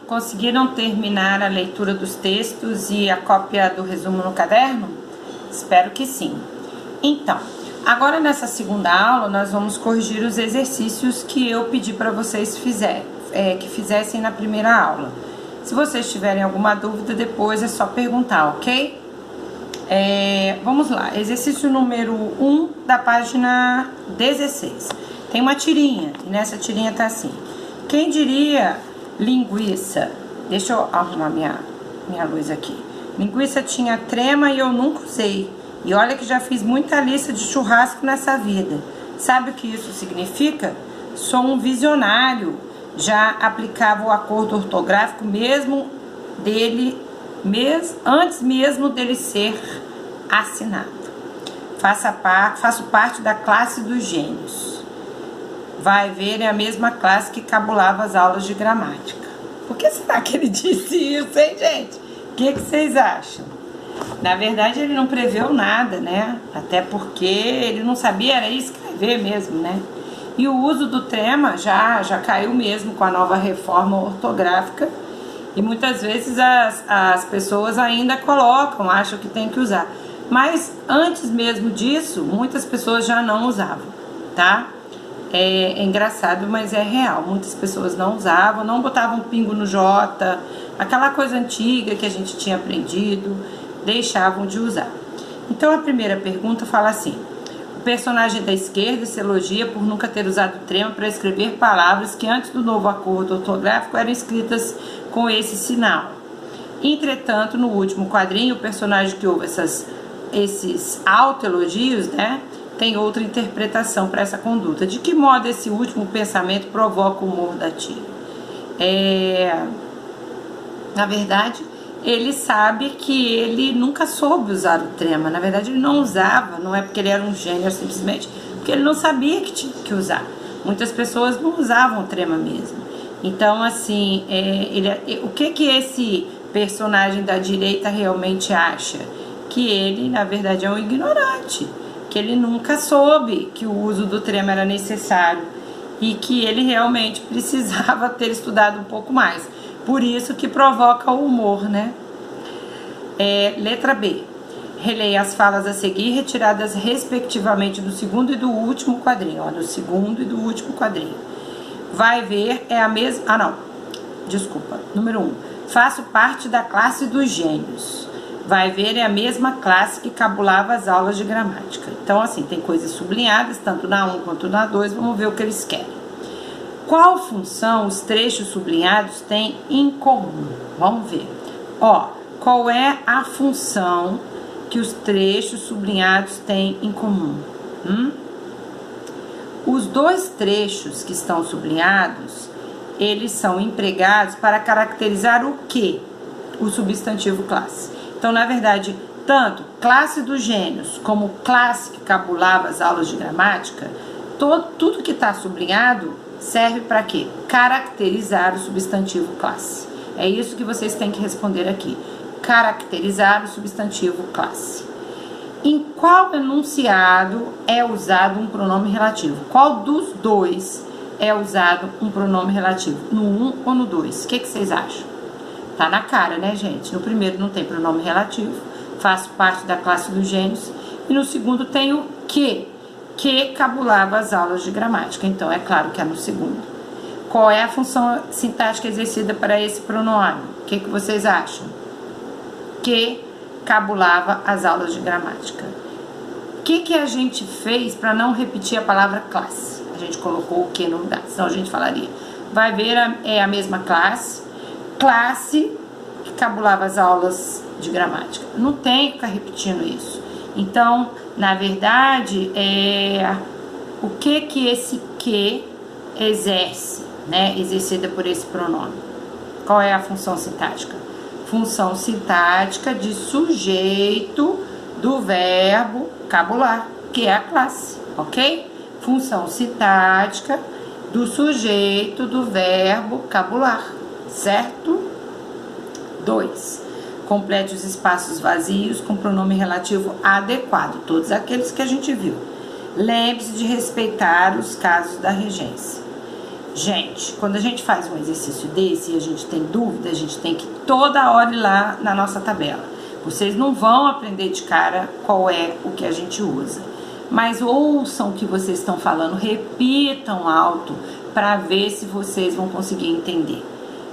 Conseguiram terminar a leitura dos textos e a cópia do resumo no caderno? Espero que sim. Então, agora nessa segunda aula nós vamos corrigir os exercícios que eu pedi para vocês que fizessem na primeira aula. Se vocês tiverem alguma dúvida depois é só perguntar, ok? Vamos lá, exercício número 1 da página 16. Tem uma tirinha e nessa tirinha tá assim: quem diria linguiça? Deixa eu arrumar minha luz aqui. Linguiça tinha trema e eu nunca usei. E olha que já fiz muita lista de churrasco nessa vida. Sabe o que isso significa? Sou um visionário. Já aplicava o acordo ortográfico antes mesmo dele ser assinado. Faço parte da classe dos gênios. Vai ver, é a mesma classe que cabulava as aulas de gramática. Por que será que ele disse isso, hein, gente? O que vocês acham? Na verdade, ele não preveu nada, né? Até porque ele não sabia era escrever mesmo, né? E o uso do trema já caiu mesmo com a nova reforma ortográfica. E muitas vezes as pessoas ainda acham que tem que usar. Mas antes mesmo disso, muitas pessoas já não usavam, tá? É engraçado, mas é real. Muitas pessoas não usavam, não botavam pingo no J, aquela coisa antiga que a gente tinha aprendido, deixavam de usar. Então a primeira pergunta fala assim: o personagem da esquerda se elogia por nunca ter usado trema para escrever palavras que antes do novo acordo ortográfico eram escritas com esse sinal. Entretanto, no último quadrinho, o personagem que ouve esses autoelogios, né, tem outra interpretação para essa conduta. De que modo esse último pensamento provoca o humor da tia? Na verdade, ele sabe que ele nunca soube usar o trema. Na verdade, ele não usava, não é porque ele era um gênio, simplesmente porque ele não sabia que tinha que usar. Muitas pessoas não usavam o trema mesmo. Então, assim, o que esse personagem da direita realmente acha? Que ele, na verdade, é um ignorante. Que ele nunca soube que o uso do trema era necessário e que ele realmente precisava ter estudado um pouco mais. Por isso que provoca o humor, né? Letra B. Releia as falas a seguir, retiradas respectivamente do segundo e do último quadrinho. Ó, do segundo e do último quadrinho. Vai ver, é a mesma... Ah, não. Desculpa. Número 1. Faço parte da classe dos gênios. Vai ver, é a mesma classe que cabulava as aulas de gramática. Então, assim, tem coisas sublinhadas, tanto na 1 quanto na 2. Vamos ver o que eles querem. Qual função os trechos sublinhados têm em comum? Vamos ver. Ó, qual é a função que os trechos sublinhados têm em comum? Os dois trechos que estão sublinhados, eles são empregados para caracterizar o quê? O substantivo classe. Então, na verdade, tanto classe dos gênios como classe que cabulava as aulas de gramática, tudo que está sublinhado serve para quê? Caracterizar o substantivo classe. É isso que vocês têm que responder aqui. Caracterizar o substantivo classe. Em qual enunciado é usado um pronome relativo? Qual dos dois é usado um pronome relativo? No 1 ou no 2? O que vocês acham? Tá na cara, né, gente? No primeiro não tem pronome relativo, faço parte da classe dos gênios. E no segundo tem o que cabulava as aulas de gramática. Então, é claro que é no segundo. Qual é a função sintática exercida para esse pronome? O que vocês acham? Que cabulava as aulas de gramática. O que a gente fez para não repetir a palavra classe? A gente colocou o que no lugar, senão a gente falaria. Vai ver, é a mesma classe que cabulava as aulas de gramática. Não tem que ficar repetindo isso. Então, na verdade, o que esse que exerce, né? Exercida por esse pronome. Qual é a função sintática? Função sintática de sujeito do verbo cabular, que é a classe, ok? Função sintática do sujeito do verbo cabular, certo? 2. Complete os espaços vazios com pronome relativo adequado, todos aqueles que a gente viu. Lembre-se de respeitar os casos da regência. Gente, quando a gente faz um exercício desse e a gente tem dúvida, a gente tem que toda hora ir lá na nossa tabela. Vocês não vão aprender de cara qual é o que a gente usa, mas ouçam o que vocês estão falando, repitam alto para ver se vocês vão conseguir entender.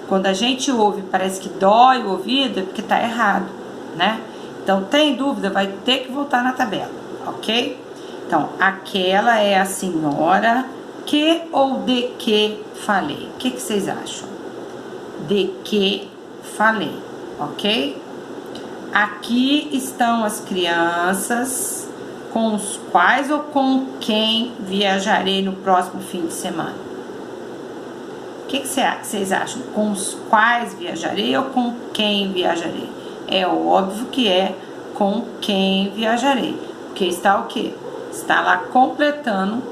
Quando a gente ouve, parece que dói o ouvido, é porque tá errado, né? Então, tem dúvida, vai ter que voltar na tabela, ok? Então, aquela é a senhora que ou de que falei. O que vocês acham? De que falei, ok? Aqui estão as crianças com os quais ou com quem viajarei no próximo fim de semana. O que vocês acham? Com os quais viajarei ou com quem viajarei? É óbvio que é com quem viajarei. Porque está o quê? Está lá completando,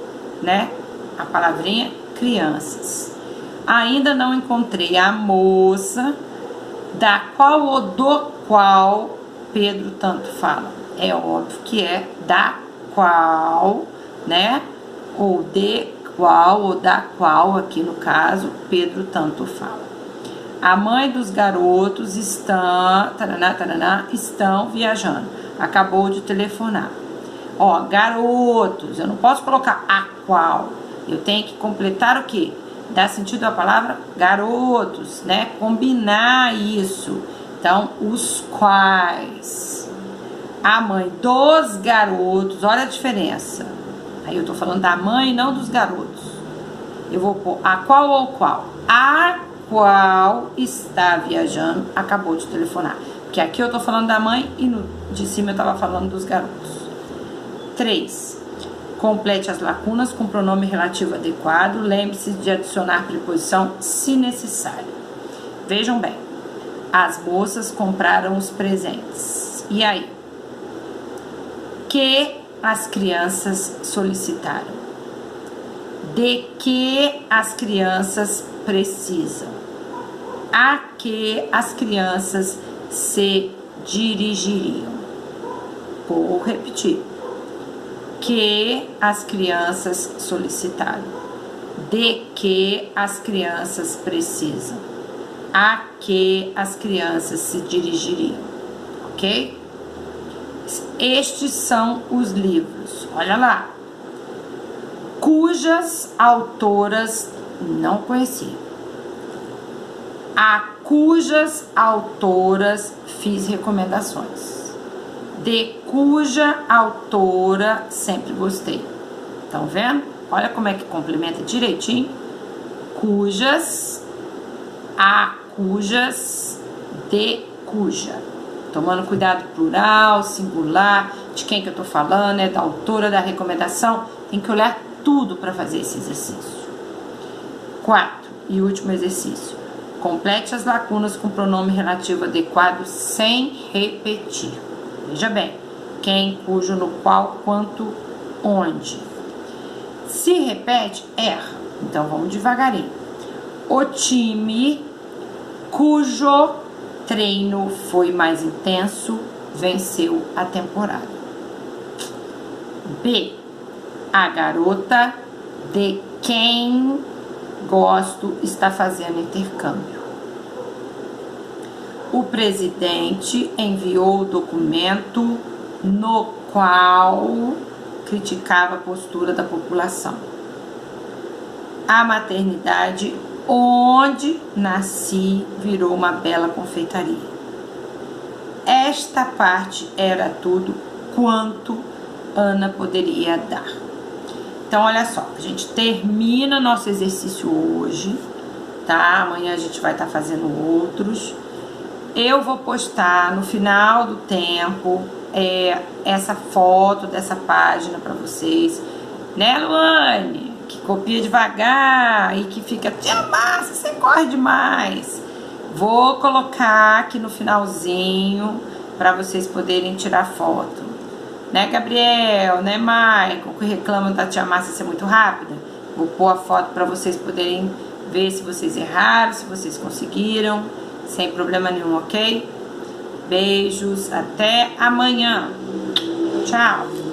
né, a palavrinha crianças. Ainda não encontrei a moça da qual ou do qual Pedro tanto fala. É óbvio que é da qual, né, ou de qual ou da qual, aqui no caso, Pedro tanto fala. A mãe dos garotos estão viajando. Acabou de telefonar. Ó, garotos, eu não posso colocar a qual. Eu tenho que completar o quê? Dar sentido à palavra garotos, né? Combinar isso. Então, os quais. A mãe dos garotos, olha a diferença. Aí eu tô falando da mãe, não dos garotos. Eu vou pôr a qual ou qual. A qual está viajando, acabou de telefonar. Porque aqui eu tô falando da mãe e no de cima eu tava falando dos garotos. 3. Complete as lacunas com pronome relativo adequado. Lembre-se de adicionar preposição se necessário. Vejam bem. As moças compraram os presentes. E aí? Que as crianças solicitaram. De que as crianças precisam. A que as crianças se dirigiriam. Vou repetir. Que as crianças solicitaram. De que as crianças precisam. A que as crianças se dirigiriam. Ok? Estes são os livros. Olha lá. Cujas autoras não conhecia. A cujas autoras fiz recomendações. De cuja autora sempre gostei. Estão vendo? Olha como é que complementa direitinho. Cujas, a cujas, de cuja. Tomando cuidado plural, singular, de quem que eu tô falando, é da autora da recomendação. Tem que olhar tudo para fazer esse exercício. 4. E último exercício. Complete as lacunas com pronome relativo adequado sem repetir. Veja bem, quem, cujo, no qual, quanto, onde. Se repete, erra. Então, vamos devagarinho. O time cujo treino foi mais intenso venceu a temporada. B. A garota de quem gosto está fazendo intercâmbio. O presidente enviou o documento no qual criticava a postura da população. A maternidade onde nasci virou uma bela confeitaria. Esta parte era tudo quanto Ana poderia dar. Então, olha só, a gente termina nosso exercício hoje, tá? Amanhã a gente vai estar fazendo outros. Eu vou postar no final do tempo essa foto dessa página para vocês, né, Luane? Que copia devagar e que fica, tia Márcia, você corre demais. Vou colocar aqui no finalzinho para vocês poderem tirar foto. Né, Gabriel, né, Maicon, que reclamam da tia Márcia ser muito rápida. Vou pôr a foto para vocês poderem ver se vocês erraram, se vocês conseguiram, sem problema nenhum, ok? Beijos, até amanhã. Tchau.